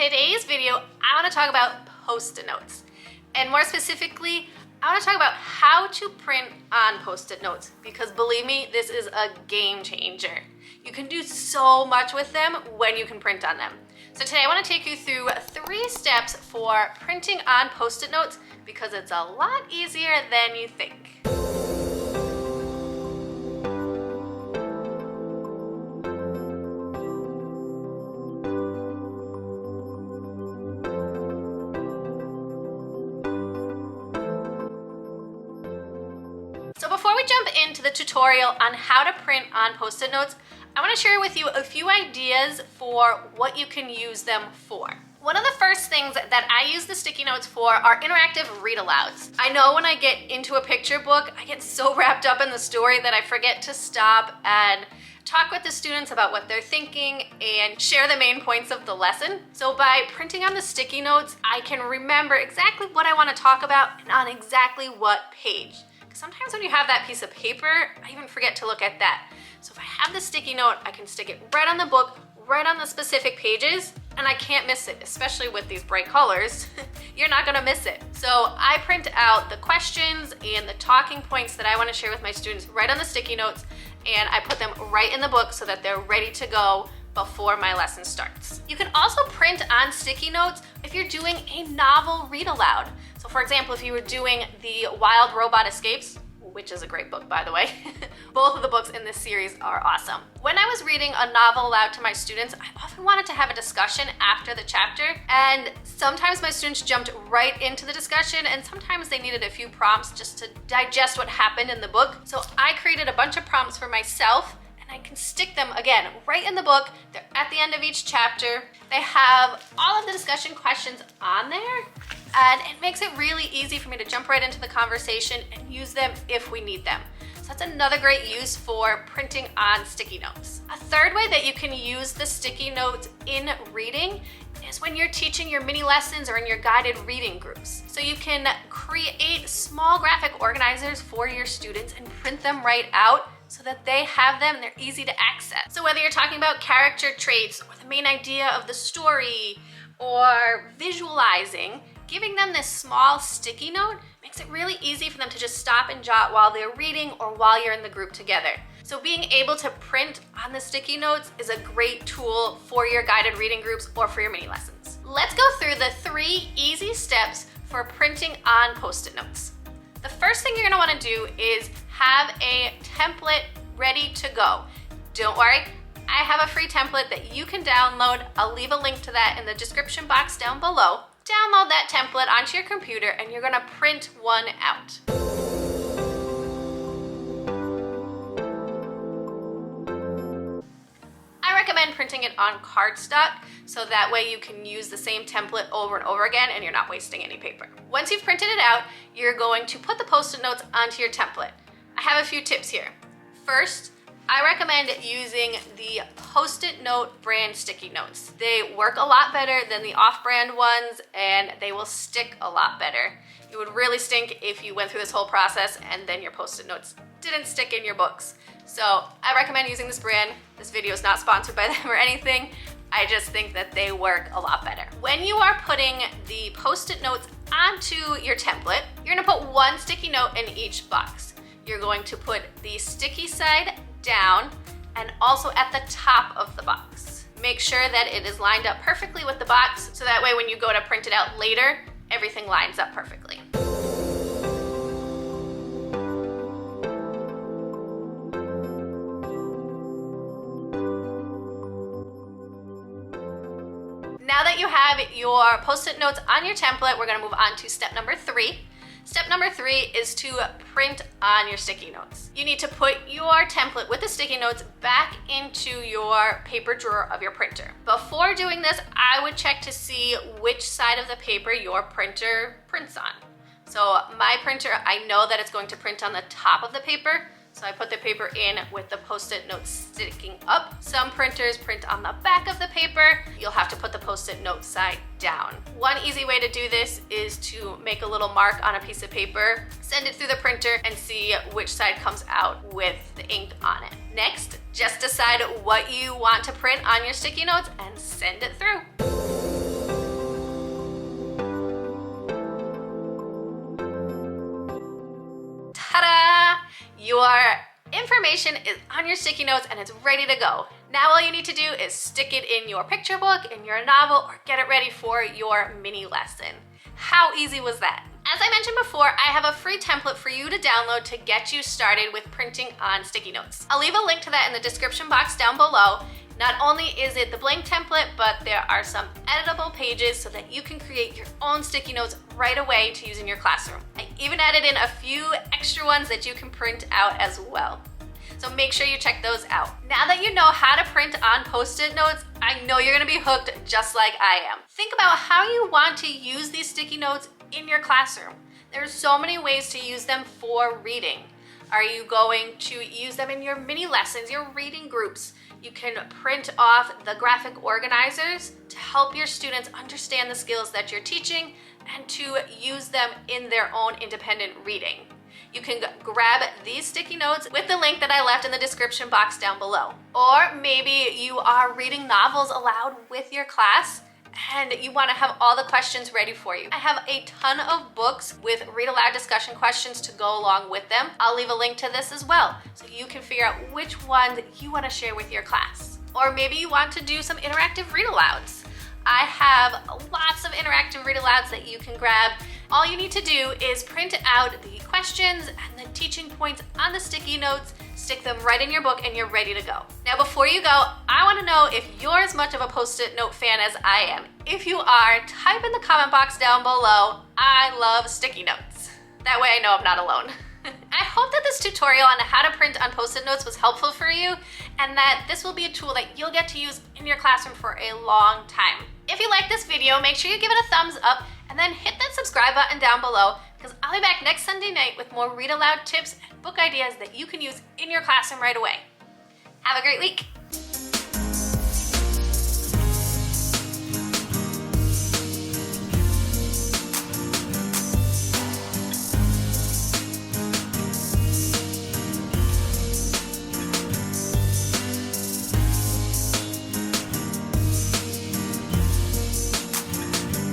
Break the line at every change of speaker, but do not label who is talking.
today's video, I want to talk about Post-it notes. And more specifically, I want to talk about how to print on Post-it notes, because believe me, this is a game changer. You can do so much with them when you can print on them. So today I want to take you through 3 steps for printing on Post-it notes, because it's a lot easier than you think. So before we jump into the tutorial on how to print on Post-it notes, I want to share with you a few ideas for what you can use them for. One of the first things that I use the sticky notes for are interactive read-alouds. I know when I get into a picture book, I get so wrapped up in the story that I forget to stop and talk with the students about what they're thinking and share the main points of the lesson. So by printing on the sticky notes, I can remember exactly what I want to talk about and on exactly what page. Sometimes when you have that piece of paper, I even forget to look at that. So if I have the sticky note, I can stick it right on the book, right on the specific pages, and I can't miss it, especially with these bright colors. You're not gonna miss it. So I print out the questions and the talking points that I wanna share with my students right on the sticky notes, and I put them right in the book so that they're ready to go before my lesson starts. You can also print on sticky notes if you're doing a novel read aloud. So for example, if you were doing the Wild Robot Escapes, which is a great book by the way, both of the books in this series are awesome. When I was reading a novel aloud to my students, I often wanted to have a discussion after the chapter, and sometimes my students jumped right into the discussion, and sometimes they needed a few prompts just to digest what happened in the book. So I created a bunch of prompts for myself, and I can stick them, again, right in the book. They're at the end of each chapter. They have all of the discussion questions on there, and it makes it really easy for me to jump right into the conversation and use them if we need them. So that's another great use for printing on sticky notes. A third way that you can use the sticky notes in reading is when you're teaching your mini lessons or in your guided reading groups. So you can create small graphic organizers for your students and print them right out so that they have them and they're easy to access. So whether you're talking about character traits or the main idea of the story or visualizing, giving them this small sticky note makes it really easy for them to just stop and jot while they're reading or while you're in the group together. So being able to print on the sticky notes is a great tool for your guided reading groups or for your mini lessons. Let's go through the 3 easy steps for printing on Post-it notes. The first thing you're gonna wanna do is have a template ready to go. Don't worry, I have a free template that you can download. I'll leave a link to that in the description box down below. Download that template onto your computer and you're gonna print one out. I recommend printing it on cardstock so that way you can use the same template over and over again and you're not wasting any paper. Once you've printed it out, you're going to put the Post-it notes onto your template. I have a few tips here. First, I recommend using the Post-it Note brand sticky notes. They work a lot better than the off-brand ones and they will stick a lot better. It would really stink if you went through this whole process and then your Post-it notes didn't stick in your books. So I recommend using this brand. This video is not sponsored by them or anything. I just think that they work a lot better. When you are putting the Post-it notes onto your template, you're gonna put 1 sticky note in each box. You're going to put the sticky side down and also at the top of the box. Make sure that it is lined up perfectly with the box so that way when you go to print it out later, everything lines up perfectly. Now that you have your Post-it notes on your template, we're gonna move on to step number 3. Step number 3 is to print on your sticky notes. You need to put your template with the sticky notes back into your paper drawer of your printer. Before doing this, I would check to see which side of the paper your printer prints on. So my printer, I know that it's going to print on the top of the paper, so I put the paper in with the Post-it notes sticking up. Some printers print on the back of the paper. You'll have to put the Post-it note side down. One easy way to do this is to make a little mark on a piece of paper, send it through the printer, and see which side comes out with the ink on it. Next, just decide what you want to print on your sticky notes and send it through. information is on your sticky notes and it's ready to go. Now all you need to do is stick it in your picture book, in your novel, or get it ready for your mini lesson. How easy was that? As I mentioned before, I have a free template for you to download to get you started with printing on sticky notes. I'll leave a link to that in the description box down below. Not only is it the blank template, but there are some editable pages so that you can create your own sticky notes right away to use in your classroom. I even added in a few extra ones that you can print out as well. So make sure you check those out. Now that you know how to print on Post-it notes, I know you're gonna be hooked just like I am. Think about how you want to use these sticky notes in your classroom. There's so many ways to use them for reading. Are you going to use them in your mini lessons, your reading groups? You can print off the graphic organizers to help your students understand the skills that you're teaching and to use them in their own independent reading. You can grab these sticky notes with the link that I left in the description box down below. Or maybe you are reading novels aloud with your class and you want to have all the questions ready for you. I have a ton of books with read aloud discussion questions to go along with them. I'll leave a link to this as well, so you can figure out which one you want to share with your class. Or maybe you want to do some interactive read alouds. I have lots of interactive read alouds that you can grab. All you need to do is print out the questions and the teaching points on the sticky notes, stick them right in your book, and you're ready to go. Now before you go, I want to know if you're as much of a Post-it note fan as I am. If you are, type in the comment box down below, I love sticky notes. That way I know I'm not alone. I hope that this tutorial on how to print on Post-it notes was helpful for you and that this will be a tool that you'll get to use in your classroom for a long time. If you like this video, make sure you give it a thumbs up and then hit that subscribe button down below because I'll be back next Sunday night with more read aloud tips and book ideas that you can use in your classroom right away. Have a great week.